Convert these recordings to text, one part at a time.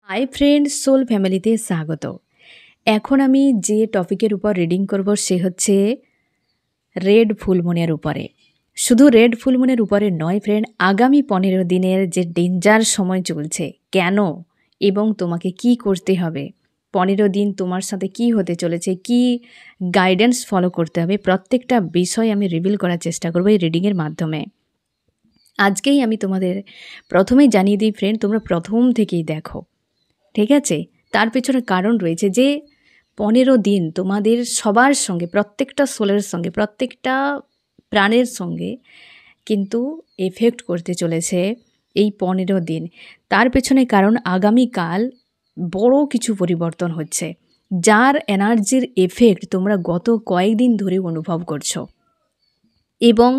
Hi friend, soul ফ্যামিলিতে স্বাগত। এখন আমি যে টপিকের উপর রিডিং করব সে হচ্ছে রেড ফুলমুনের উপরে। শুধু রেড ফুলমুনের উপরে নয় ফ্রেন্ড, আগামী 15 দিনের যে ডেঞ্জার সময় চলছে কেন এবং তোমাকে কি করতে হবে, 15 দিন তোমার সাথে কি হতে চলেছে, কি গাইডেন্স ফলো করতে হবে, প্রত্যেকটা বিষয় আমি রিভিল করার চেষ্টা করব এই রিডিংয়ের মাধ্যমে। আজকেই আমি তোমাদের প্রথমেই জানিয়ে দিই ফ্রেন্ড, তোমরা প্রথম থেকেই দেখো, ঠিক আছে? তার পেছনে কারণ রয়েছে যে 15 দিন তোমাদের সবার সঙ্গে, প্রত্যেকটা সোলের সঙ্গে, প্রত্যেকটা প্রাণের সঙ্গে কিন্তু এফেক্ট করতে চলেছে এই 15 দিন। তার পেছনে কারণ আগামীকাল বড় কিছু পরিবর্তন হচ্ছে, যার এনার্জির এফেক্ট তোমরা গত কয়েকদিন ধরে অনুভব করছো। এবং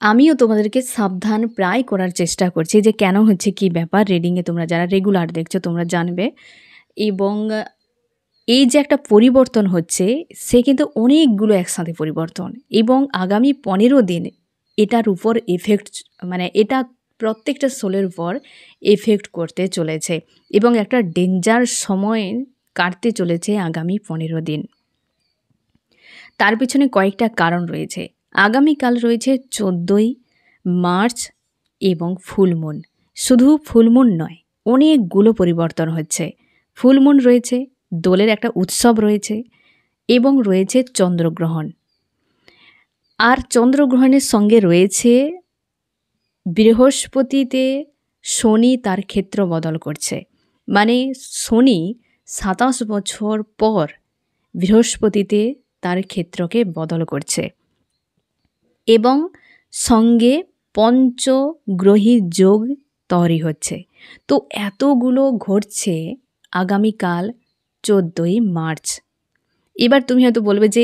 আমিও তোমাদেরকে সাবধান প্রায় করার চেষ্টা করছি যে কেন হচ্ছে, কি ব্যাপার। রিডিংয়ে তোমরা যারা রেগুলার দেখছো তোমরা জানবে। এবং এই যে একটা পরিবর্তন হচ্ছে সে কিন্তু অনেকগুলো একসাথে পরিবর্তন, এবং আগামী 15 দিন এটার উপর এফেক্ট, মানে এটা প্রত্যেকটা সোলের উপর এফেক্ট করতে চলেছে এবং একটা ডেঞ্জার সময় কাটতে চলেছে আগামী 15 দিন। তার পিছনে কয়েকটা কারণ রয়েছে। আগামীকাল রয়েছে 14ই মার্চ এবং ফুলমুন। শুধু ফুলমুন নয়, অনেকগুলো পরিবর্তন হচ্ছে। ফুলমুন রয়েছে, দোলের একটা উৎসব রয়েছে এবং রয়েছে চন্দ্রগ্রহণ। আর চন্দ্রগ্রহণের সঙ্গে রয়েছে বৃহস্পতিতে শনি তার ক্ষেত্র বদল করছে। মানে শনি 27 বছর পর বৃহস্পতিতে তার ক্ষেত্রকে বদল করছে এবং সঙ্গে পঞ্চগ্রহী যোগ তৈরি হচ্ছে। তো এতগুলো ঘটছে আগামীকাল 14ই মার্চ। এবার তুমি হয়তো বলবে যে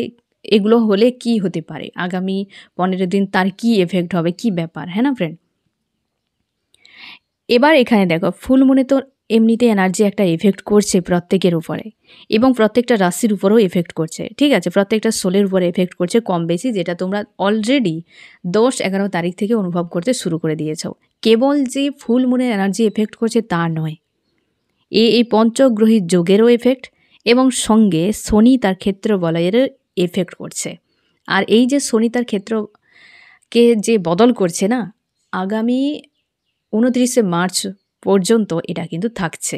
এগুলো হলে কি হতে পারে, আগামী 15 দিন তার কি এফেক্ট হবে, কি ব্যাপার, হ্যাঁ না ফ্রেন্ড? এবার এখানে দেখো, ফুলমুনে তো এমনিতে এনার্জি একটা এফেক্ট করছে প্রত্যেকের উপরে এবং প্রত্যেকটা রাশির উপরেও এফেক্ট করছে, ঠিক আছে? প্রত্যেকটা সোলের উপরে এফেক্ট করছে কম বেশি, যেটা তোমরা অলরেডি 10-11 তারিখ থেকে অনুভব করতে শুরু করে দিয়েছো। কেবল যে ফুলমুনের এনার্জি এফেক্ট করছে তা নয়, এই পঞ্চগ্রহী যোগেরও এফেক্ট এবং সঙ্গে শনি তার ক্ষেত্র বলয়ের এফেক্ট করছে। আর এই যে শনি তার ক্ষেত্রকে যে বদল করছে না, আগামী 29শে মার্চ পর্যন্ত এটা কিন্তু থাকছে।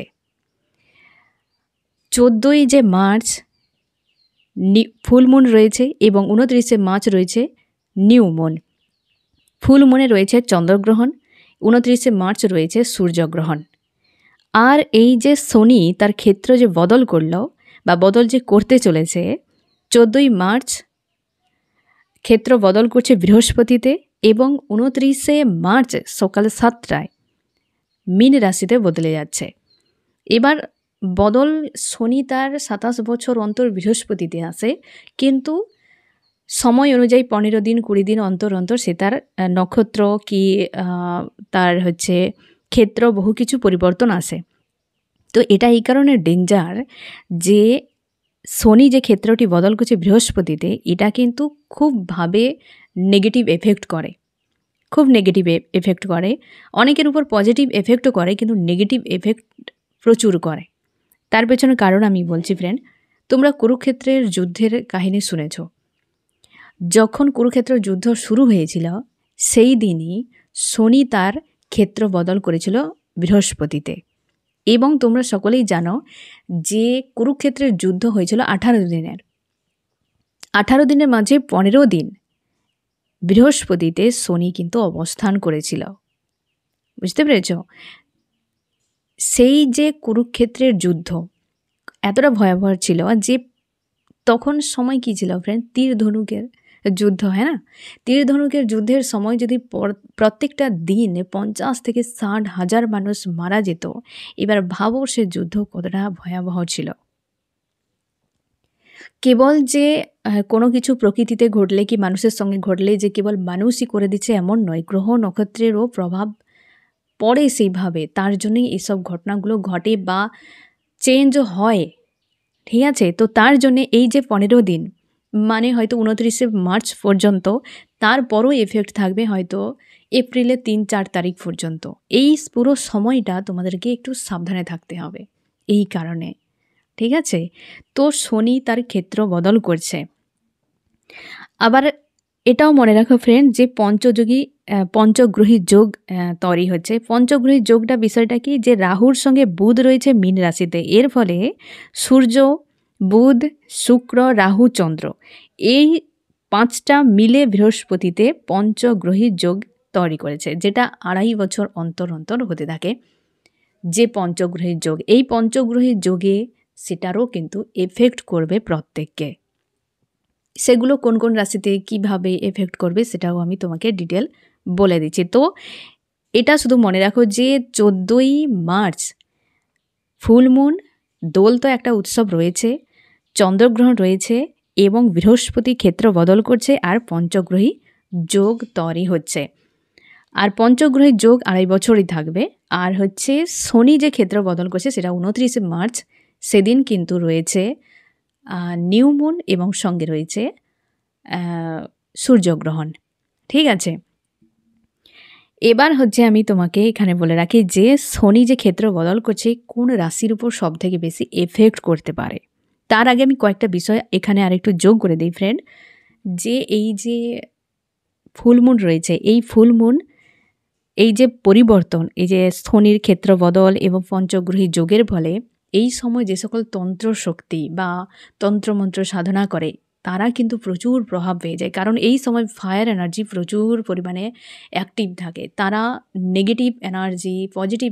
14ই যে মার্চ ফুলমুন রয়েছে এবং 29শে মার্চ রয়েছে নিউ মুন। ফুলমুনে রয়েছে চন্দ্রগ্রহণ, 29শে মার্চ রয়েছে সূর্যগ্রহণ। আর এই যে শনি তার ক্ষেত্র যে বদল করলো বা বদল যে করতে চলেছে, 14ই মার্চ ক্ষেত্র বদল করছে বৃহস্পতিতে এবং 29শে মার্চ সকাল 7টায় মীন রাশিতে বদলে যাচ্ছে। এবার বদল শনি তার 27 বছর অন্তর বৃহস্পতিতে আসে, কিন্তু সময় অনুযায়ী 15 দিন 20 দিন অন্তর অন্তর সে তার নক্ষত্র কি তার হচ্ছে ক্ষেত্র বহু কিছু পরিবর্তন আসে। তো এটা এই কারণে ডেঞ্জার যে শনি যে ক্ষেত্রটি বদল করছে বৃহস্পতিতে, এটা কিন্তু খুবভাবে নেগেটিভ এফেক্ট করে, খুব নেগেটিভ এফেক্ট করে। অনেকের উপর পজিটিভ এফেক্টও করে, কিন্তু নেগেটিভ এফেক্ট প্রচুর করে। তার পেছনে কারণ আমি বলছি ফ্রেন্ড, তোমরা কুরুক্ষেত্রের যুদ্ধের কাহিনী শুনেছ। যখন কুরুক্ষেত্রের যুদ্ধ শুরু হয়েছিল সেই দিনই শনি তার ক্ষেত্র বদল করেছিল বৃহস্পতিতে। এবং তোমরা সকলেই জানো যে কুরুক্ষেত্রের যুদ্ধ হয়েছিল 18 দিনের। 18 দিনের মাঝে 15 দিন বৃহস্পতিতে শনি কিন্তু অবস্থান করেছিল, বুঝতে পেরেছ? সেই যে কুরুক্ষেত্রের যুদ্ধ এতটা ভয়াবহ ছিল যে তখন সময় কী ছিল ফ্রেন্ড, তীর ধনুকের যুদ্ধ, হ্যাঁ না? তীর ধনুকের যুদ্ধের সময় যদি প্রত্যেকটা দিন 50 থেকে 60 হাজার মানুষ মারা যেত, এবার ভাবো সে যুদ্ধ কতটা ভয়াবহ ছিল। কেবল যে কোনো কিছু প্রকৃতিতে ঘটলে কি মানুষের সঙ্গে ঘটলে যে কেবল মানুষই করে দিচ্ছে এমন নয়, গ্রহ নক্ষত্রেরও প্রভাব পড়ে সেইভাবে, তার জন্যই এসব ঘটনাগুলো ঘটে বা চেঞ্জ হয়, ঠিক আছে? তো তার জন্যে এই যে 15 দিন, মানে হয়তো 29শে মার্চ পর্যন্ত তারপরও এফেক্ট থাকবে হয়তো এপ্রিলের ৩-৪ তারিখ পর্যন্ত। এই পুরো সময়টা তোমাদেরকে একটু সাবধানে থাকতে হবে এই কারণে, ঠিক আছে? তো শনি তার ক্ষেত্র বদল করছে। আবার এটাও মনে রাখো ফ্রেন্ড যে পঞ্চগ্রহী যোগ তৈরি হচ্ছে। পঞ্চগ্রহী যোগটা বিষয়টা কি, যে রাহুর সঙ্গে বুধ রয়েছে মীন রাশিতে। এর ফলে সূর্য, বুধ, শুক্র, রাহু, চন্দ্র এই 5টা মিলে বৃহস্পতিতে পঞ্চগ্রহী যোগ তৈরি করেছে, যেটা 2.5 বছর অন্তর অন্তর হতে থাকে যে পঞ্চগ্রহী যোগ। এই পঞ্চগ্রহী যোগে সেটারও কিন্তু এফেক্ট করবে প্রত্যেককে। সেগুলো কোন কোন রাশিতে কিভাবে এফেক্ট করবে সেটাও আমি তোমাকে ডিটেল বলে দিচ্ছি। তো এটা শুধু মনে রাখো যে 14ই মার্চ ফুলমুন, দোল তো একটা উৎসব রয়েছে, চন্দ্রগ্রহণ রয়েছে এবং বৃহস্পতি ক্ষেত্র বদল করছে আর পঞ্চগ্রহী যোগ তৈরি হচ্ছে। আর পঞ্চগ্রহী যোগ 2.5 বছরই থাকবে। আর হচ্ছে শনি যে ক্ষেত্র বদল করছে সেটা 29 মার্চ, সেদিন কিন্তু রয়েছে নিউ মুন এবং সঙ্গে রয়েছে সূর্যগ্রহণ, ঠিক আছে? এবার হচ্ছে আমি তোমাকে এখানে বলে রাখি যে শনি যে ক্ষেত্র বদল করছে কোন রাশির উপর সব থেকে বেশি এফেক্ট করতে পারে। তার আগে আমি কয়েকটা বিষয় এখানে আরেকটু যোগ করে দিই ফ্রেন্ড, যে এই যে ফুলমুন রয়েছে, এই ফুলমুন, এই যে পরিবর্তন, এই যে শনির ক্ষেত্র বদল এবং পঞ্চগ্রহী যোগের ফলে এই সময় যে সকল তন্ত্র শক্তি বা তন্ত্রমন্ত্র সাধনা করে তারা কিন্তু প্রচুর প্রভাব পেয়ে যায়, কারণ এই সময় ফায়ার এনার্জি প্রচুর পরিমাণে অ্যাক্টিভ থাকে। তারা নেগেটিভ এনার্জি, পজিটিভ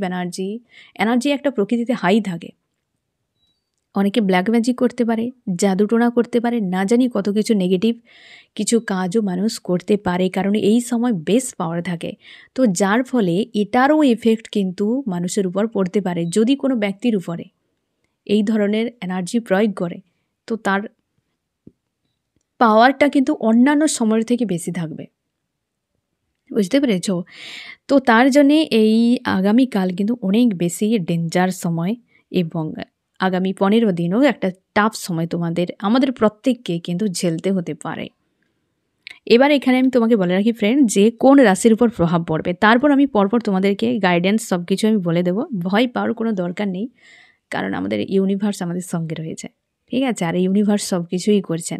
এনার্জি একটা প্রকৃতিতে হাই থাকে। অনেকে ব্ল্যাক ম্যাজিক করতে পারে, জাদুটোনা করতে পারে, না জানি কত কিছু নেগেটিভ কিছু কাজও মানুষ করতে পারে, কারণ এই সময় বেশ পাওয়ার থাকে। তো যার ফলে এটারও এফেক্ট কিন্তু মানুষের উপর পড়তে পারে। যদি কোনো ব্যক্তির উপরে এই ধরনের এনার্জি প্রয়োগ করে তো তার পাওয়ারটা কিন্তু অন্যান্য সময়ের থেকে বেশি থাকবে, বুঝতে পেরেছ? তো তার জন্যে এই আগামীকাল কিন্তু অনেক বেশি ডেঞ্জার সময় এবং আগামী 15 দিনও একটা টাফ সময় আমাদের প্রত্যেককে কিন্তু ঝেলতে হতে পারে। এবার এখানে আমি তোমাকে বলে রাখি ফ্রেন্ড যে কোন রাশির উপর প্রভাব পড়বে, তারপর আমি পরপর তোমাদেরকে গাইডেন্স সব কিছু আমি বলে দেবো। ভয় পাওয়ার কোনো দরকার নেই, কারণ আমাদের ইউনিভার্স আমাদের সঙ্গে রয়েছে, ঠিক আছে? আর ইউনিভার্স সব কিছুই করছেন।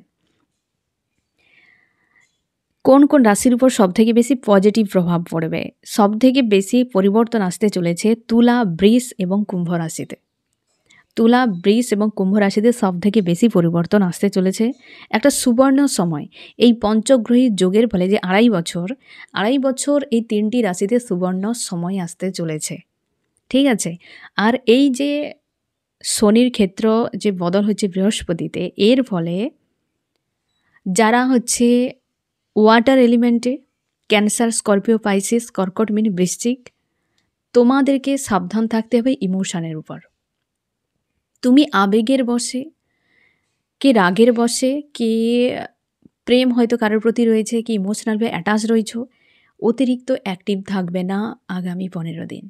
কোন কোন রাশির উপর সবথেকে বেশি পজিটিভ প্রভাব পড়বে, সবথেকে বেশি পরিবর্তন আসতে চলেছে তুলা, বৃষ এবং কুম্ভ রাশিতে। তুলা, বৃষ এবং কুম্ভ রাশিতে সবথেকে বেশি পরিবর্তন আসতে চলেছে। একটা সুবর্ণ সময়, এই পঞ্চগ্রহী যোগের ফলে যে 2.5 বছর এই 3টি রাশিতে সুবর্ণ সময় আসতে চলেছে, ঠিক আছে? আর এই যে শনির ক্ষেত্র যে বদল হচ্ছে বৃহস্পতিতে, এর ফলে যারা হচ্ছে ওয়াটার এলিমেন্টে, ক্যান্সার, স্করপিও, পাইসিস, কর্কট, মীন, বৃশ্চিক, তোমাদেরকে সাবধান থাকতে হবে ইমোশনের উপর। তুমি আবেগের বশে, কে রাগের বশে, কে প্রেম হয়তো কারোর প্রতি রয়েছে, কি ইমোশনালভাবে অ্যাটাচ রয়েছ, অতিরিক্ত অ্যাক্টিভ থাকবে না আগামী 15 দিন।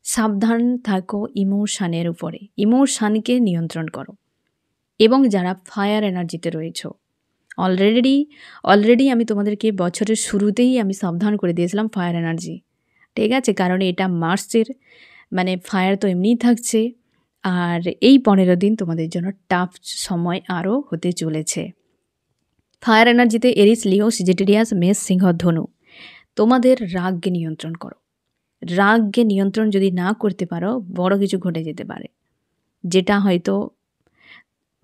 সাবধান থাকো ইমোশনের উপরে, ইমোশনকে নিয়ন্ত্রণ করো। এবং যারা ফায়ার এনার্জিতে রয়েছ, অলরেডি আমি তোমাদেরকে বছরের শুরুতেই আমি সাবধান করে দিয়েছিলাম ফায়ার এনার্জি, ঠিক আছে? কারণ এটা মার্চের মানে ফায়ার তো এমনিই থাকছে, আর এই 15 দিন তোমাদের জন্য টাফ সময় আরও হতে চলেছে। ফায়ার এনার্জিতে এরিস, লিও, সেজিটেরিয়াস, মেষ, সিংহ, ধনু, তোমাদের রাগকে নিয়ন্ত্রণ করো। রাগকে নিয়ন্ত্রণ যদি না করতে পারো বড় কিছু ঘটে যেতে পারে, যেটা হয়তো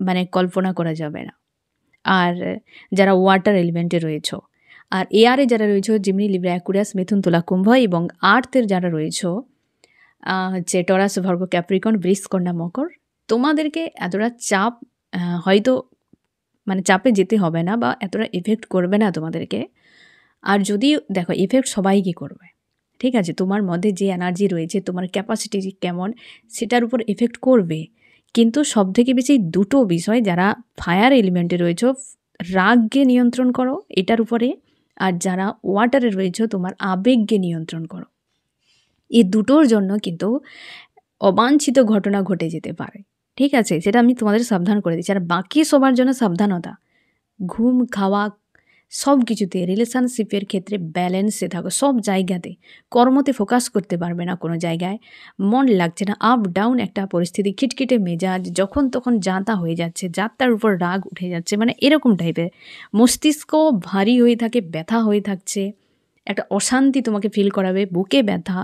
মানে কল্পনা করা যাবে না। আর যারা ওয়াটার এলিমেন্টে রয়েছ, আর এয়ারে যারা রয়েছ, জিমিনি, লিব্রা, অ্যাকুরিয়াস, মিথুন, তুলা, কুম্ভ, এবং আর্থের যারা রয়েছ হচ্ছে টরাস, ভার্গ, ক্যাপ্রিকন, বৃষ, কন্যা, মকর, তোমাদেরকে এতটা চাপ হয়তো মানে চাপে যেতে হবে না বা এতটা এফেক্ট করবে না তোমাদেরকে। আর যদি দেখো এফেক্ট সবাইকে করবে, ঠিক আছে? তোমার মধ্যে যে এনার্জি রয়েছে, তোমার ক্যাপাসিটি কেমন, সেটার উপর এফেক্ট করবে। কিন্তু সবথেকে বেশি দুটো বিষয়, যারা ফায়ার এলিমেন্টে রয়েছ রাগকে নিয়ন্ত্রণ করো এটার উপরে, আর যারা ওয়াটারে রয়েছ তোমার আবেগকে নিয়ন্ত্রণ করো। এই দুটোর জন্য কিন্তু অবাঞ্ছিত ঘটনা ঘটে যেতে পারে, ঠিক আছে? সেটা আমি তোমাদের সাবধান করে দিচ্ছি। আর বাকি সবার জন্য সাবধানতা, ঘুম, খাওয়া, সব কিছুতে রিলেশনশিপের ক্ষেত্রে ব্যালেন্সে থাকো, সব জায়গাতে। কর্মতে ফোকাস করতে পারবে না কোনো জায়গায়, মন লাগছে না, আপ ডাউন একটা পরিস্থিতি, খিটখিটে মেজাজ, যখন তখন যা তা হয়ে যাচ্ছে, যার তার উপর রাগ উঠে যাচ্ছে, মানে এরকম টাইপের। মস্তিষ্ক ভারী হয়ে থাকে, ব্যথা হয়ে থাকছে, একটা অশান্তি তোমাকে ফিল করাবে, বুকে ব্যথা,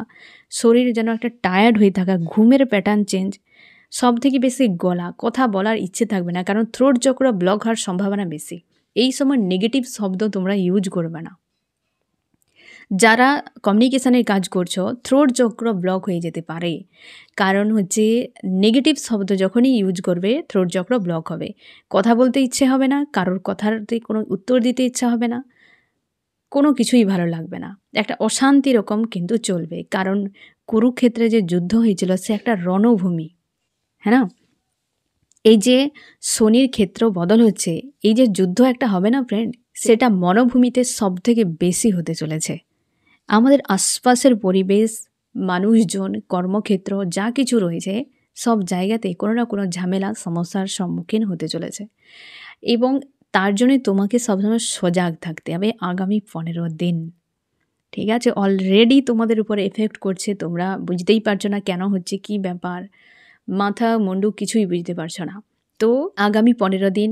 শরীর যেন একটা টায়ার্ড হয়ে থাকা, ঘুমের প্যাটার্ন চেঞ্জ, সব থেকে বেশি গলা, কথা বলার ইচ্ছে থাকবে না, কারণ থ্রোট চক্র ব্লক হওয়ার সম্ভাবনা বেশি। এই সময় নেগেটিভ শব্দ তোমরা ইউজ করবে না। যারা কমিউনিকেশানের কাজ করছো, থ্রোট চক্র ব্লক হয়ে যেতে পারে, কারণ হচ্ছে নেগেটিভ শব্দ যখনই ইউজ করবে থ্রোট চক্র ব্লক হবে, কথা বলতে ইচ্ছে হবে না, কারোর কথাতে কোনো উত্তর দিতে ইচ্ছা হবে না, কোনো কিছুই ভালো লাগবে না, একটা অশান্তি রকম কিন্তু চলবে, কারণ কুরুক্ষেত্রে যে যুদ্ধ হয়েছিল সে একটা রণভূমি, হ্যাঁ না? এই যে শনির ক্ষেত্র বদল হচ্ছে, এই যে যুদ্ধ একটা হবে না ফ্রেন্ড, সেটা মনোভূমিতে সব থেকে বেশি হতে চলেছে। আমাদের আশপাশের পরিবেশ, মানুষজন, কর্মক্ষেত্র যা কিছু রয়েছে সব জায়গাতে কোনো না কোনো ঝামেলা, সমস্যার সম্মুখীন হতে চলেছে, এবং তার জন্যে তোমাকে সবসময় সজাগ থাকতে হবে আগামী 15 দিন। ঠিক আছে, অলরেডি তোমাদের উপরে এফেক্ট করছে, তোমরা বুঝতেই পারছো না কেন হচ্ছে, কি ব্যাপার, মাথা মুন্ডু কিছুই বুঝতে পারছো না। তো আগামী 15 দিন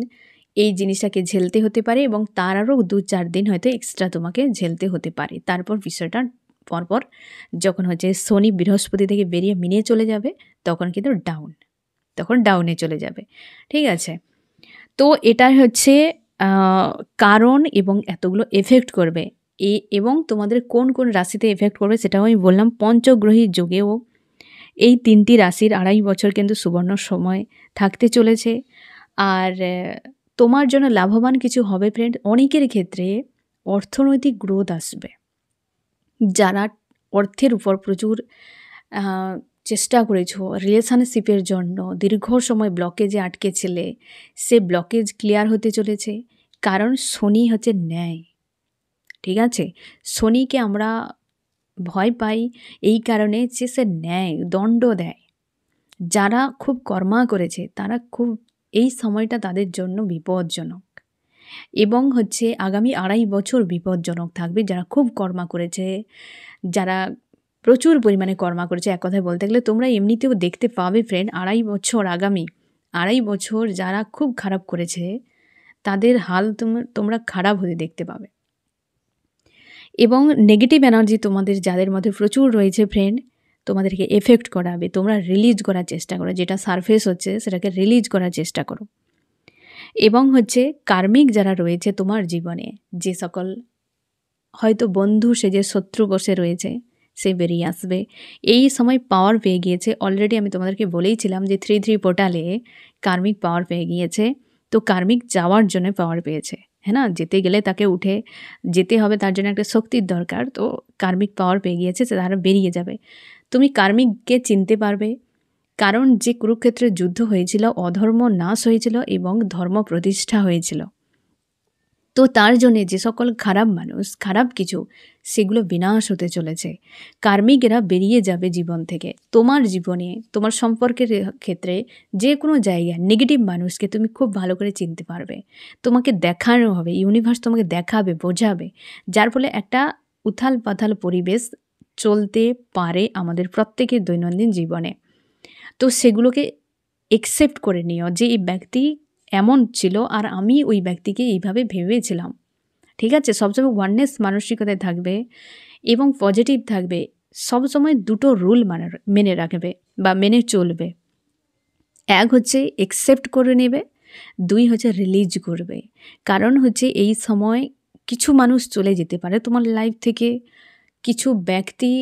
এই জিনিসটাকে ঝেলতে হতে পারে, এবং তার আরও 2-4 দিন হয়তো এক্সট্রা তোমাকে ঝেলতে হতে পারে। তারপর বিষয়টা পরপর যখন হচ্ছে শনি বৃহস্পতি থেকে বেরিয়ে মিনে চলে যাবে, তখন কিন্তু ডাউনে চলে যাবে। ঠিক আছে, তো এটা হচ্ছে কারণ, এবং এতগুলো এফেক্ট করবে এবং তোমাদের কোন কোন রাশিতে এফেক্ট করবে সেটাও আমি বললাম। পঞ্চগ্রহী যোগেও এই 3টি রাশির 2.5 বছর কিন্তু সুবর্ণ সময় থাকতে চলেছে। আর তোমার জন্য লাভবান কিছু হবে ফ্রেন্ড। অনেকের ক্ষেত্রে অর্থনৈতিক গ্রোথ আসবে, যারা অর্থের উপর প্রচুর চেষ্টা করেছো রিলেশনশিপের জন্য, দীর্ঘ সময় ব্লকেজে আটকেছিলে, সে ব্লকেজ ক্লিয়ার হতে চলেছে, কারণ শনি হচ্ছে ন্যায়। ঠিক আছে, শনিকে আমরা ভয় পাই এই কারণে যে সে ন্যায়, দণ্ড দেয়। যারা খুব কর্মা করেছে তারা খুব, এই সময়টা তাদের জন্য বিপজ্জনক, এবং হচ্ছে আগামী 2.5 বছর বিপজ্জনক থাকবে। যারা খুব কর্মা করেছে, যারা প্রচুর পরিমাণে কর্মা করেছে, এক কথায় বলতে গেলে তোমরা এমনিতেও দেখতে পাবে ফ্রেন্ড, 2.5 বছর, আগামী 2.5 বছর যারা খুব খারাপ করেছে তাদের হাল তোমরা খারাপ হতে দেখতে পাবে। এবং নেগেটিভ এনার্জি তোমাদের যাদের মধ্যে প্রচুর রয়েছে ফ্রেন্ড, তোমাদেরকে এফেক্ট করাবে, তোমরা রিলিজ করার চেষ্টা করো, যেটা সারফেস হচ্ছে সেটাকে রিলিজ করার চেষ্টা করো। এবং হচ্ছে কার্মিক যারা রয়েছে তোমার জীবনে, যে সকল হয়তো বন্ধু সেজে শত্রু বসে রয়েছে, সে বেরিয়ে আসবে। এই সময় পাওয়ার পেয়ে গিয়েছে, অলরেডি আমি তোমাদেরকে বলেইছিলাম যে 3-3 পোর্টালে কার্মিক পাওয়ার পেয়ে গিয়েছে। তো কার্মিক যাওয়ার জন্য পাওয়ার পেয়েছে, হ্যাঁ না? যেতে গেলে তাকে উঠে যেতে হবে, তার জন্য একটা শক্তির দরকার। তো কার্মিক পাওয়ার পেয়ে গিয়েছে, তারা বেরিয়ে যাবে। তুমি কার্মিককে চিনতে পারবে, কারণ যে কুরুক্ষেত্রের যুদ্ধ হয়েছিল, অধর্ম নাশ হয়েছিল এবং ধর্ম প্রতিষ্ঠা হয়েছিল। তো তার জন্যে যে সকল খারাপ মানুষ, খারাপ কিছু, সেগুলো বিনাশ হতে চলেছে। কার্মিকেরা বেরিয়ে যাবে জীবন থেকে। তোমার জীবনে, তোমার সম্পর্কের ক্ষেত্রে যে কোনো জায়গায় নেগেটিভ মানুষকে তুমি খুব ভালো করে চিনতে পারবে। তোমাকে দেখানো হবে, ইউনিভার্স তোমাকে দেখাবে, বোঝাবে, যার ফলে একটা উথাল পাথাল পরিবেশ চলতে পারে আমাদের প্রত্যেকের দৈনন্দিন জীবনে। তো সেগুলোকে একসেপ্ট করে নিও যে এই ব্যক্তি এমন ছিল আর আমি ওই ব্যক্তিকে এইভাবে ভেবেছিলাম। ঠিক আছে, সবসময় ওয়াননেস মানসিকতায় থাকবে এবং পজিটিভ থাকবে। সবসময় 2টো রুল মেনে রাখবে বা মেনে চলবে। 1 হচ্ছে একসেপ্ট করে নেবে, 2 হচ্ছে রিলিজ করবে। কারণ হচ্ছে এই সময় কিছু মানুষ চলে যেতে পারে তোমার লাইফ থেকে, কিছু ব্যক্তি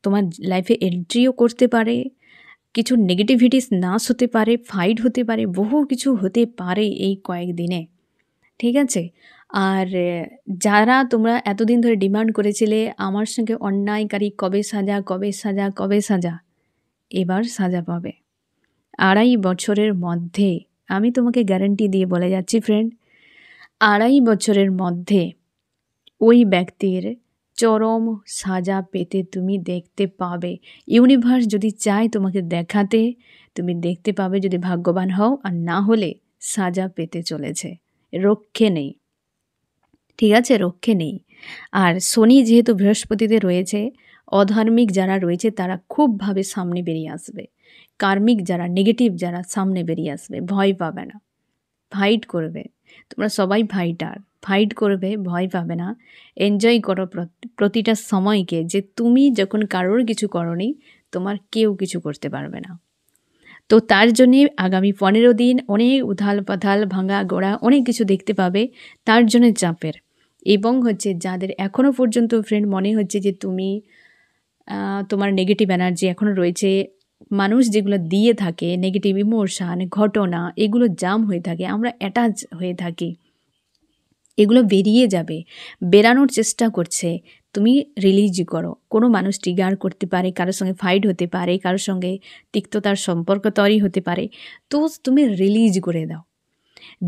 তোমার লাইফে এন্ট্রিও করতে পারে, কিছু নেগেটিভিটিস নাশ হতে পারে, ফাইট হতে পারে, বহু কিছু হতে পারে এই কয়েকদিনে। ঠিক আছে, আর যারা তোমরা এতদিন ধরে ডিমান্ড করেছিলে আমার সঙ্গে অন্যায়কারী কবে সাজা, কবে সাজা, কবে সাজা, এবার সাজা পাবে 2.5 বছরের মধ্যে। আমি তোমাকে গ্যারান্টি দিয়ে বলে যাচ্ছি ফ্রেন্ড, 2.5 বছরের মধ্যে ওই ব্যক্তির চরম সাজা পেতে তুমি দেখতে পাবে। ইউনিভার্স যদি চায় তোমাকে দেখাতে, তুমি দেখতে পাবে, যদি ভাগ্যবান হও, আর না হলে সাজা পেতে চলেছে, রক্ষে নেই। ঠিক আছে, রক্ষে নেই। আর শনি যেহেতু বৃহস্পতিতে রয়েছে, অধার্মিক যারা রয়েছে তারা খুবভাবে সামনে বেরিয়ে আসবে। কার্মিক যারা, নেগেটিভ যারা সামনে বেরিয়ে আসবে। ভয় পাবে না, ফাইট করবে। তোমরা সবাই ফাইটার, ফাইট করবে, ভয় পাবে না। এনজয় করো প্রতিটা সময়কে, যে তুমি যখন কারোর কিছু করোনি, তোমার কেউ কিছু করতে পারবে না। তো তার জন্যে আগামী 15 দিন অনেক উথাল-পাথাল, ভাঙা-গড়া অনেক কিছু দেখতে পাবে। তার জন্যে চাপের। এবং হচ্ছে যাদের এখনও পর্যন্ত ফ্রেন্ড মনে হচ্ছে যে তুমি তোমার নেগেটিভ এনার্জি এখনও রয়েছে, মানুষ যেগুলো দিয়ে থাকে, নেগেটিভ ইমোশান, ঘটনা, এগুলো জাম হয়ে থাকে, আমরা অ্যাটাচ হয়ে থাকি, এগুলো বেরিয়ে যাবে, বেরানোর চেষ্টা করছে। তুমি রিলিজ করো। কোনো মানুষ ট্রিগার করতে পারে, কারোর সঙ্গে ফাইট হতে পারে, কারোর সঙ্গে তিক্ততার সম্পর্ক তৈরি হতে পারে। তো তুমি রিলিজ করে দাও।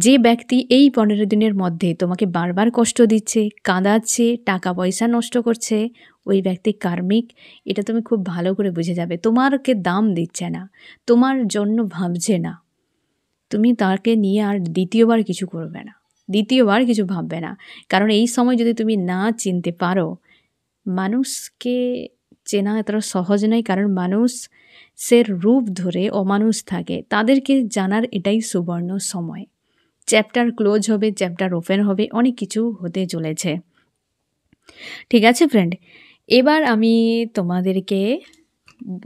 যে ব্যক্তি এই 15 দিনের মধ্যে তোমাকে বারবার কষ্ট দিচ্ছে, কাঁদাচ্ছে, টাকা পয়সা নষ্ট করছে, ওই ব্যক্তি কার্মিক। এটা তুমি খুব ভালো করে বুঝে যাবে। তোমারকে দাম দিচ্ছে না, তোমার জন্য ভাবছে না। তুমি তাকে নিয়ে আর দ্বিতীয়বার কিছু করবে না, দ্বিতীয়বার কিছু ভাববে না। কারণ এই সময় যদি তুমি না চিনতে পারো, মানুষকে চেনা এতটা সহজ নয়। কারণ মানুষের রূপ ধরে অমানুষ থাকে, তাদেরকে জানার এটাই সুবর্ণ সময়। চ্যাপ্টার ক্লোজ হবে, চ্যাপ্টার ওপেন হবে, অনেক কিছু হতে চলেছে। ঠিক আছে ফ্রেন্ড, এবার আমি তোমাদেরকে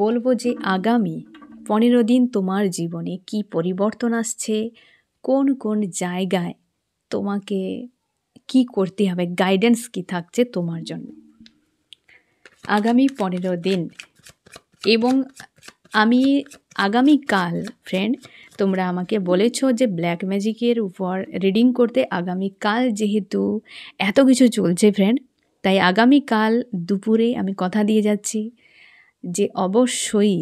বলবো যে আগামী 15 দিন তোমার জীবনে কি পরিবর্তন আসছে, কোন কোন জায়গায় তোমাকে কি করতে হবে, গাইডেন্স কি থাকছে তোমার জন্য আগামী 15 দিন। এবং আমি আগামীকাল ফ্রেন্ড, তোমরা আমাকে বলেছো যে ব্ল্যাক ম্যাজিকের উপর রিডিং করতে। আগামীকাল যেহেতু এত কিছু চলছে ফ্রেন্ড, তাই আগামীকাল দুপুরে আমি কথা দিয়ে যাচ্ছি যে অবশ্যই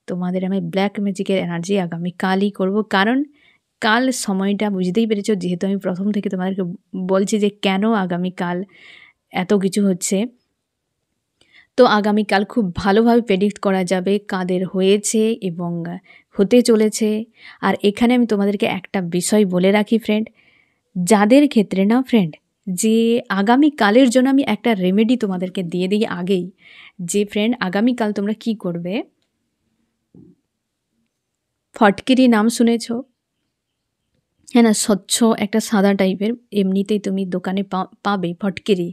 তোমাদের আমি ব্ল্যাক ম্যাজিকের এনার্জি আগামীকালই করব। কারণ কাল সময়টা বুঝতেই পেরেছো, যেহেতু আমি প্রথম থেকে তোমাদেরকে বলছি যে কেন আগামীকাল এত কিছু হচ্ছে। তো আগামীকাল খুব ভালোভাবে প্রেডিক্ট করা যাবে কাদের হয়েছে এবং হতে চলেছে। আর এখানে আমি তোমাদেরকে একটা বিষয় বলে রাখি ফ্রেন্ড, যাদের ক্ষেত্রে না ফ্রেন্ড, যে আগামীকালের জন্য আমি একটা রেমেডি তোমাদেরকে দিয়ে দিই আগেই, যে ফ্রেন্ড আগামীকাল তোমরা কি করবে। ফটকিরি নাম শুনেছ? হ্যাঁ না, স্বচ্ছ একটা সাদা টাইপের, এমনিতেই তুমি দোকানে পাবে ফটকিরি।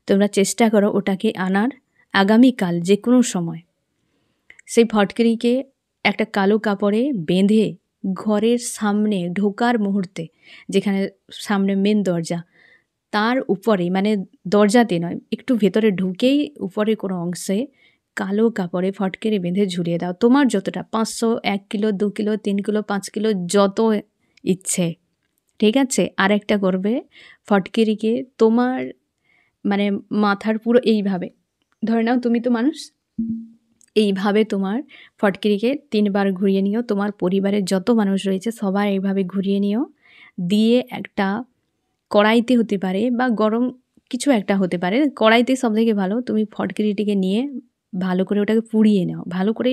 তোমরা চেষ্টা করো ওটাকে আনার আগামীকাল যে কোনো সময়। সেই ফটকিরিকে একটা কালো কাপড়ে বেঁধে ঘরের সামনে ঢোকার মুহূর্তে, যেখানে সামনে মেন দরজা, তার উপরে, মানে দরজাতে নয়, একটু ভেতরে ঢুকেই উপরে কোনো অংশে কালো কাপড়ে ফটকিরি বেঁধে ঝুলিয়ে দাও। তোমার যতটা 500, 1 কিলো, 2 কিলো, 3 কিলো, 5 কিলো, যত ইচ্ছে। ঠিক আছে, আরেকটা করবে, ফটকিরিকে তোমার মানে মাথার পুরো এইভাবে ধরে নাও, তুমি তো মানুষ, এইভাবে তোমার ফটকিরিকে 3 বার ঘুরিয়ে নিও। তোমার পরিবারের যত মানুষ রয়েছে সবাই এইভাবে ঘুরিয়ে নিও। দিয়ে একটা কড়াইতে হতে পারে বা গরম কিছু একটা হতে পারে, কড়াইতে সবথেকে ভালো। তুমি ফটকিরিটিকে নিয়ে ভালো করে ওটাকে পুড়িয়ে নাও, ভালো করে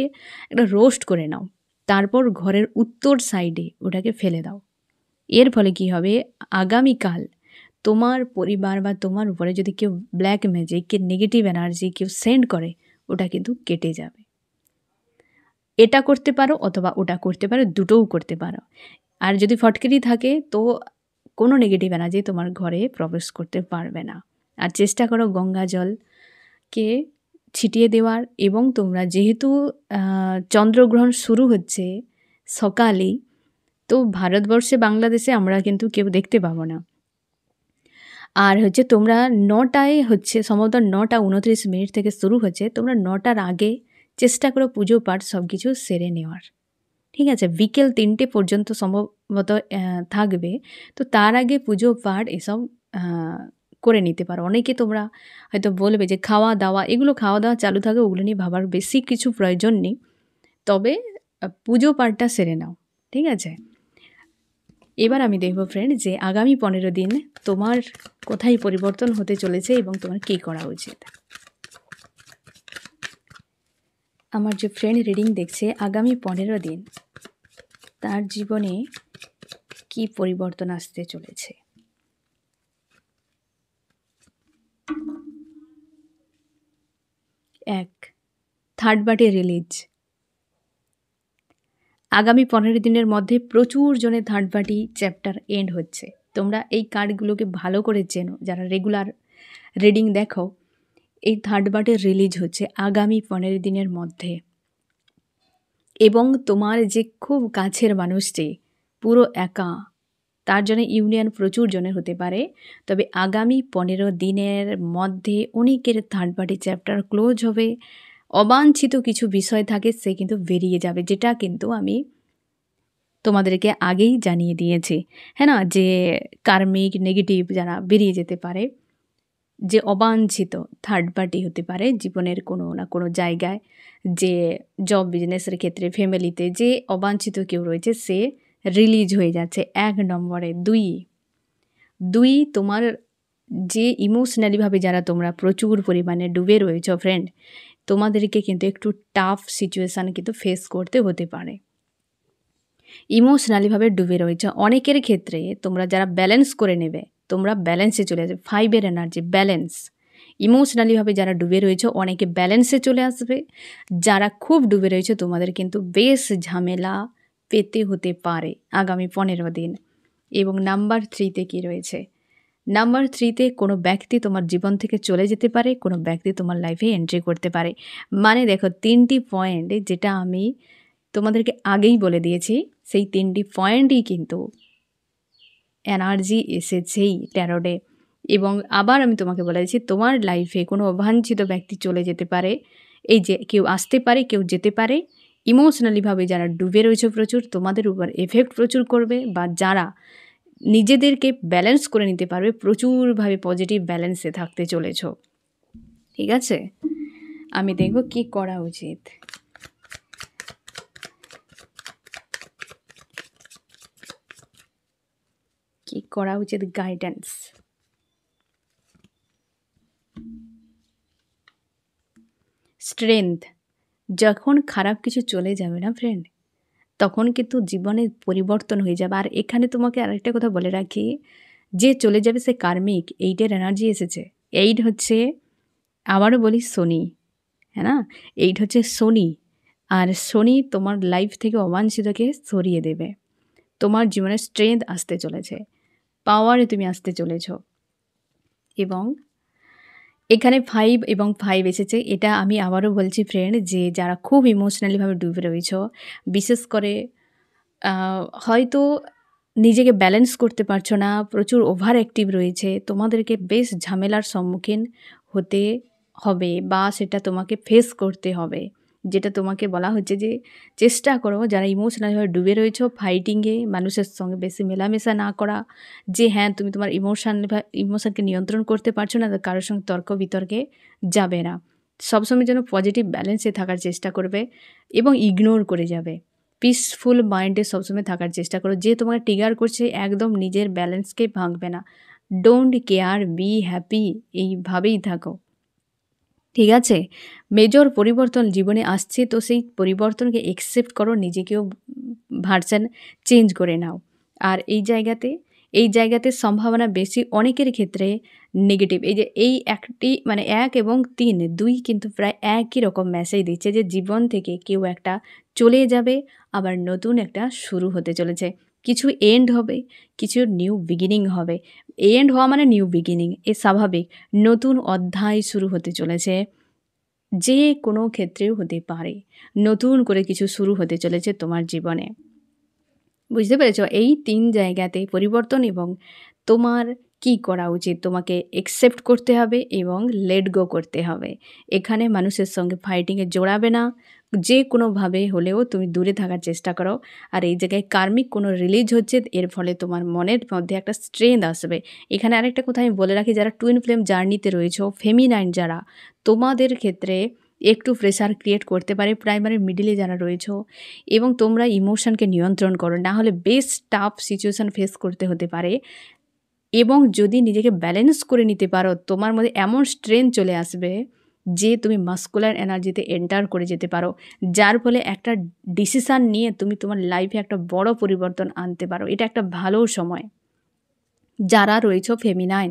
একটা রোস্ট করে নাও। তারপর ঘরের উত্তর সাইডে ওটাকে ফেলে দাও। এর ফলে কি হবে, আগামীকাল তোমার পরিবার বা তোমার উপরে যদি কেউ ব্ল্যাক ম্যাজিক, কেউ নেগেটিভ এনার্জি কেউ সেন্ড করে, ওটা কিন্তু কেটে যাবে। এটা করতে পারো অথবা ওটা করতে পারো, দুটোও করতে পারো। আর যদি ফটকিরি থাকে তো কোনো নেগেটিভ এনার্জি তোমার ঘরে প্রবেশ করতে পারবে না। আর চেষ্টা করো গঙ্গা জলকে ছিটিয়ে দেওয়ার। এবং তোমরা যেহেতু চন্দ্রগ্রহণ শুরু হচ্ছে সকালেই, তো ভারতবর্ষে বাংলাদেশে আমরা কিন্তু কেউ দেখতে পাবো না। আর হচ্ছে তোমরা 9টায় হচ্ছে সম্ভবত 9:29 থেকে শুরু হচ্ছে, তোমরা 9টার আগে চেষ্টা করো পুজো পাঠ সব কিছু সেরে নেওয়ার। ঠিক আছে, বিকেল 3টে পর্যন্ত সম্ভবত থাকবে। তো তার আগে পুজো পাঠ এসব করে নিতে পারো। অনেকে তোমরা হয়তো বলবে যে খাওয়া দাওয়া, এগুলো খাওয়া দাওয়া চালু থাকে, ওগুলো নিয়ে ভাবার বেশি কিছু প্রয়োজন নেই। তবে পুজো পাঠটা সেরে নাও। ঠিক আছে, এবার আমি দেখব ফ্রেন্ড যে আগামী 15 দিন তোমার কোথায় পরিবর্তন হতে চলেছে এবং তোমার কী করা উচিত। আমার যে ফ্রেন্ড রিডিং দেখছে আগামী 15 দিন তার জীবনে কি পরিবর্তন আসতে চলেছে। এক, থার্ড পার্টি রিলিজ। আগামী 15 দিনের মধ্যে প্রচুর জনের থার্ড পার্টি চ্যাপ্টার এন্ড হচ্ছে। তোমরা এই কার্ডগুলোকে ভালো করে চেনো, যারা রেগুলার রিডিং দেখো। এই থার্ড পার্টি রিলিজ হচ্ছে আগামী 15 দিনের মধ্যে, এবং তোমার যে খুব কাছের মানুষটি পুরো একা, তার জন্য ইউনিয়ন প্রচুর জনের হতে পারে। তবে আগামী 15 দিনের মধ্যে অনেকের থার্ড পার্টি চ্যাপ্টার ক্লোজ হবে। অবাঞ্ছিত কিছু বিষয় থাকে, সে কিন্তু বেরিয়ে যাবে, যেটা কিন্তু আমি তোমাদেরকে আগেই জানিয়ে দিয়েছি, হ্যাঁ না, যে কার্মিক নেগেটিভ যারা বেরিয়ে যেতে পারে, যে অবাঞ্ছিত থার্ড পার্টি হতে পারে জীবনের কোনো না কোনো জায়গায়, যে জব বিজনেসের ক্ষেত্রে, ফ্যামিলিতে যে অবাঞ্ছিত কেউ রয়েছে সে রিলিজ হয়ে যাচ্ছে। 1 নম্বরে দুই, তোমার যে ইমোশনালিভাবে যারা তোমরা প্রচুর পরিমাণে ডুবে রয়েছ ফ্রেন্ড, তোমাদেরকে কিন্তু একটু টাফ সিচুয়েশান কিন্তু ফেস করতে হতে পারে। ইমোশনালিভাবে ডুবে রয়েছে অনেকের ক্ষেত্রে, তোমরা যারা ব্যালেন্স করে নেবে, তোমরা ব্যালেন্সে চলে আসবে। 5-এর এনার্জি ব্যালেন্স। ইমোশনালিভাবে যারা ডুবে রয়েছে অনেকে ব্যালেন্সে চলে আসবে। যারা খুব ডুবে রয়েছে তোমাদের কিন্তু বেশ ঝামেলা পেতে হতে পারে আগামী 15 দিন। এবং নাম্বার 3-তে কী রয়েছে? নাম্বার 3-তে কোনো ব্যক্তি তোমার জীবন থেকে চলে যেতে পারে, কোনো ব্যক্তি তোমার লাইফে এন্ট্রি করতে পারে। মানে দেখো 3টি পয়েন্ট যেটা আমি তোমাদেরকে আগেই বলে দিয়েছি, সেই 3টি পয়েন্টই কিন্তু এনার্জি এসেছেই ট্যারোটে। এবং আবার আমি তোমাকে বলে দিচ্ছি, তোমার লাইফে কোনো অবাঞ্ছিত ব্যক্তি চলে যেতে পারে। এই যে কেউ আসতে পারে, কেউ যেতে পারে। ইমোশনালিভাবে যারা ডুবে রয়েছে প্রচুর, তোমাদের উপর এফেক্ট প্রচুর করবে, বা যারা নিজেদেরকে ব্যালেন্স করে নিতে পারবে, প্রচুরভাবে পজিটিভ ব্যালেন্সে থাকতে চলেছ। ঠিক আছে, আমি দেখব কি করা উচিত। কি করা উচিত গাইডেন্স। স্ট্রেংথ। যখন খারাপ কিছু চলে যাবে না ফ্রেন্ড, তখন কিন্তু জীবনে পরিবর্তন হয়ে যাবে। আর এখানে তোমাকে আরেকটা কথা বলে রাখি, যে চলে যাবে সে কার্মিক। 8-এর এনার্জি এসেছে। 8 হচ্ছে, আবারও বলি, শনি, হ্যাঁ না, 8 হচ্ছে শনি। আর শনি তোমার লাইফ থেকে অবাঞ্ছিতকে সরিয়ে দেবে। তোমার জীবনে স্ট্রেংথ আসতে চলেছে, পাওয়ারে তুমি আসতে চলেছ। এবং এখানে 5 এবং 5 এসেছে। এটা আমি আবারও বলছি ফ্রেন্ড, যে যারা খুব ইমোশনালিভাবে ডুবে রয়েছ, বিশেষ করে হয়তো নিজেকে ব্যালেন্স করতে পারছো না, প্রচুর ওভার অ্যাক্টিভ রয়েছে, তোমাদেরকে বেশ ঝামেলার সম্মুখীন হতে হবে, বা সেটা তোমাকে ফেস করতে হবে। যেটা তোমাকে বলা হচ্ছে যে চেষ্টা করো, যারা ইমোশনালভাবে ডুবে রয়েছো, ফাইটিংয়ে মানুষের সঙ্গে বেশি মেলামেশা না করা। যে হ্যাঁ, তুমি তোমার ইমোশনকে নিয়ন্ত্রণ করতে পারছো না, কারোর সঙ্গে তর্ক বিতর্কে যাবে না। সবসময় যেন পজিটিভ ব্যালেন্সে থাকার চেষ্টা করবে এবং ইগনোর করে যাবে। পিসফুল মাইন্ডে সবসময় থাকার চেষ্টা করো। যে তোমাকে ট্রিগার করছে, একদম নিজের ব্যালেন্সকে ভাঙবে না। ডোন্ট কেয়ার, বি হ্যাপি, এইভাবেই থাকো। ঠিক আছে, মেজর পরিবর্তন জীবনে আসছে, তো সেই পরিবর্তনকে অ্যাকসেপ্ট করো, নিজেকেও ভার্সন চেঞ্জ করে নাও। আর এই জায়গাতে সম্ভাবনা বেশি অনেকের ক্ষেত্রে নেগেটিভ। এই যে এই একটি মানে 1 এবং 3, 2 কিন্তু প্রায় একই রকম মেসেজ দিচ্ছে, যে জীবন থেকে কেউ একটা চলে যাবে, আবার নতুন একটা শুরু হতে চলেছে। কিছু এন্ড হবে, কিছু নিউ বিগিনিং হবে। এন্ড হওয়া মানে নিউ বিগিনিং, এ স্বাভাবিক। নতুন অধ্যায় শুরু হতে চলেছে, যে কোনো ক্ষেত্রেও হতে পারে। নতুন করে কিছু শুরু হতে চলেছে তোমার জীবনে। বুঝতে পেরেছ? এই 3 জায়গাতে পরিবর্তন, এবং তোমার কি করা উচিত, তোমাকে অ্যাকসেপ্ট করতে হবে এবং লেট গো করতে হবে। এখানে মানুষের সঙ্গে ফাইটিংয়ে জড়াবে না, যে কোনোভাবে হলেও তুমি দূরে থাকার চেষ্টা করো। আর এই জায়গায় কার্মিক কোনো রিলিজ হচ্ছে, এর ফলে তোমার মনের মধ্যে একটা স্ট্রেংথ আসবে। এখানে আরেকটা কথা আমি বলে রাখি, যারা টুইন ফ্লেম জার্নিতে রয়েছে, ফেমিনাইন যারা, তোমাদের ক্ষেত্রে একটু প্রেশার ক্রিয়েট করতে পারে, প্রাইমারি মিডিলে যারা রয়েছ, এবং তোমরা ইমোশনকে নিয়ন্ত্রণ করো, না হলে বেশ টাফ সিচুয়েশান ফেস করতে হতে পারে। এবং যদি নিজেকে ব্যালেন্স করে নিতে পারো, তোমার মধ্যে এমন স্ট্রেংথ চলে আসবে যে তুমি মাস্কুলার এনার্জিতে এন্টার করে যেতে পারো, যার ফলে একটা ডিসিশান নিয়ে তুমি তোমার লাইফে একটা বড় পরিবর্তন আনতে পারো। এটা একটা ভালো সময়। যারা রয়েছ ফেমিনাইন,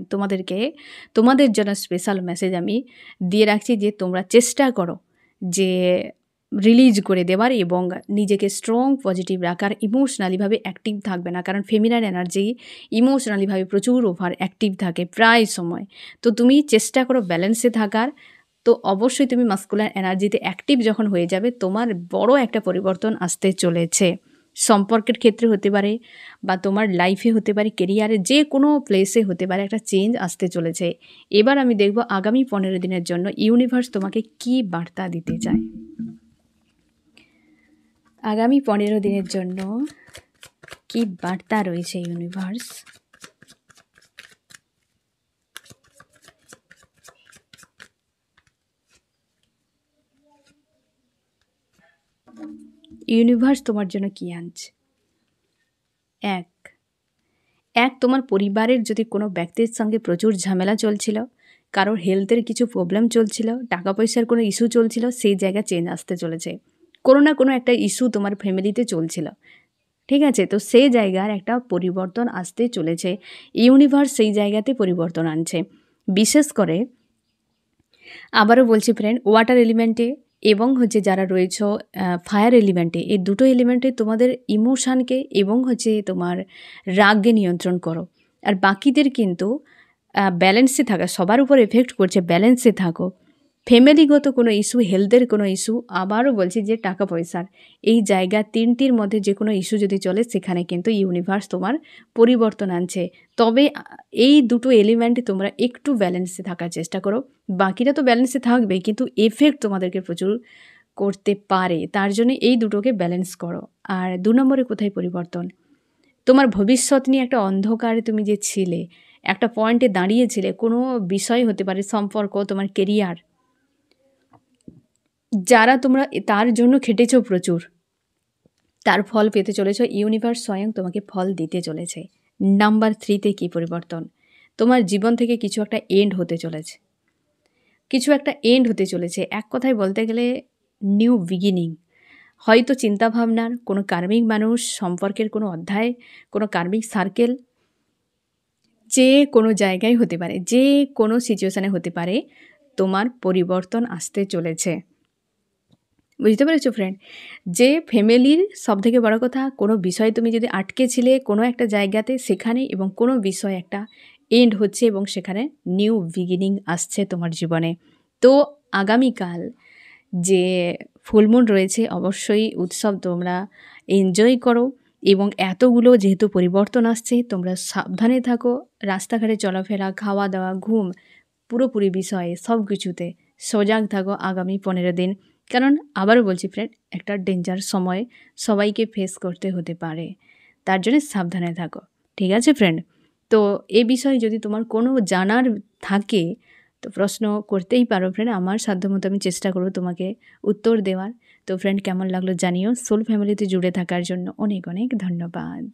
তোমাদের জন্য স্পেশাল মেসেজ আমি দিয়ে রাখছি যে তোমরা চেষ্টা করো যে রিলিজ করে দেওয়ার এবং নিজেকে স্ট্রং পজিটিভ রাখার। ইমোশনালিভাবে অ্যাক্টিভ থাকবে না, কারণ ফেমিনাইন এনার্জি ইমোশনালিভাবে প্রচুর ওভার অ্যাক্টিভ থাকে প্রায় সময়। তো তুমি চেষ্টা করো ব্যালেন্সে থাকার। তো অবশ্যই তুমি মাস্কুলার এনার্জিতে অ্যাক্টিভ যখন হয়ে যাবে, তোমার বড় একটা পরিবর্তন আসতে চলেছে। সম্পর্কের ক্ষেত্রে হতে পারে, বা তোমার লাইফে হতে পারে, কেরিয়ারে যে কোনো প্লেসে হতে পারে, একটা চেঞ্জ আসতে চলেছে। এবার আমি দেখব আগামী 15 দিনের জন্য ইউনিভার্স তোমাকে কি বার্তা দিতে চায়। আগামী 15 দিনের জন্য কি বার্তা রয়েছে ইউনিভার্স। ইউনিভার্স তোমার জন্য কি আনছে। এক তোমার পরিবারের যদি কোনো ব্যক্তির সঙ্গে প্রচুর ঝামেলা চলছিল, কারোর হেলথের কিছু প্রবলেম চলছিল, টাকা পয়সার কোনো ইস্যু চলছিল, সেই জায়গা চেঞ্জ আসতে চলেছে। কোনো না কোনো একটা ইস্যু তোমার ফ্যামিলিতে চলছিল, ঠিক আছে? তো সেই জায়গার একটা পরিবর্তন আসতে চলেছে। ইউনিভার্স সেই জায়গাতে পরিবর্তন আনছে। বিশেষ করে আবারও বলছি ফ্রেন্ড, ওয়াটার এলিমেন্টে এবং যারা রয়েছ ফায়ার এলিমেন্টে, এই দুটো এলিমেন্টে তোমাদের ইমোশানকে এবং তোমার রাগকে নিয়ন্ত্রণ করো। আর বাকিদের কিন্তু ব্যালেন্সে থাকা, সবার উপর এফেক্ট করছে, ব্যালেন্সে থাকো। ফ্যামিলিগত কোনো ইস্যু, হেলথের কোনো ইস্যু, আবারও বলছি যে টাকা পয়সার, এই জায়গা তিনটির মধ্যে যে কোনো ইস্যু যদি চলে, সেখানে কিন্তু ইউনিভার্স তোমার পরিবর্তন আনছে। তবে এই দুটো এলিমেন্টে তোমরা একটু ব্যালেন্সে থাকার চেষ্টা করো। বাকিরা তো ব্যালেন্সে থাকবে, কিন্তু এফেক্ট তোমাদেরকে প্রচুর করতে পারে, তার জন্য এই দুটোকে ব্যালেন্স করো। আর 2 নম্বরে কোথায় পরিবর্তন, তোমার ভবিষ্যৎ নিয়ে একটা অন্ধকারে তুমি যে ছিলে, একটা পয়েন্টে দাঁড়িয়েছিলে, কোনো বিষয় হতে পারে, সম্পর্ক, তোমার কেরিয়ার, যারা তোমরা তার জন্য খেটেছো প্রচুর, তার ফল পেতে চলেছ। ইউনিভার্স স্বয়ং তোমাকে ফল দিতে চলেছে। নাম্বার 3তে কী পরিবর্তন, তোমার জীবন থেকে কিছু একটা এন্ড হতে চলেছে, এক কথায় বলতে গেলে নিউ বিগিনিং। হয়তো চিন্তাভাবনার কোনো কার্মিক মানুষ, সম্পর্কের কোনো অধ্যায়, কোনো কার্মিক সার্কেল, যে কোনো জায়গায় হতে পারে, যে কোনো সিচুয়েশানে হতে পারে, তোমার পরিবর্তন আসতে চলেছে। বুঝতে পেরেছো ফ্রেন্ড? যে ফ্যামিলির সবথেকে বড় কথা, কোনো বিষয়ে তুমি যদি আটকে ছিলে কোনো একটা জায়গাতে, সেখানে এবং কোনো বিষয় একটা এন্ড হচ্ছে এবং সেখানে নিউ বিগিনিং আসছে তোমার জীবনে। তো আগামীকাল যে ফুলমুন রয়েছে, অবশ্যই উৎসব তোমরা এনজয় করো। এবং এতগুলো যেহেতু পরিবর্তন আসছে, তোমরা সাবধানে থাকো। রাস্তাঘাটে চলাফেরা, খাওয়া দাওয়া, ঘুম, পুরোপুরি বিষয়ে সব কিছুতে সজাগ থাকো আগামী 15 দিন। কারণ আবারও বলছি ফ্রেন্ড, একটা ডেঞ্জার সময় সবাইকে ফেস করতে হতে পারে, তার জন্য সাবধানে থাকো। ঠিক আছে ফ্রেন্ড? তো এ বিষয়ে যদি তোমার কোনো জানার থাকে তো প্রশ্ন করতেই পারো ফ্রেন্ড, আমার সাধ্যমতো আমি চেষ্টা করব তোমাকে উত্তর দেওয়ার। তো ফ্রেন্ড, কেমন লাগলো জানিও। সোল ফ্যামিলিতে জুড়ে থাকার জন্য অনেক অনেক ধন্যবাদ।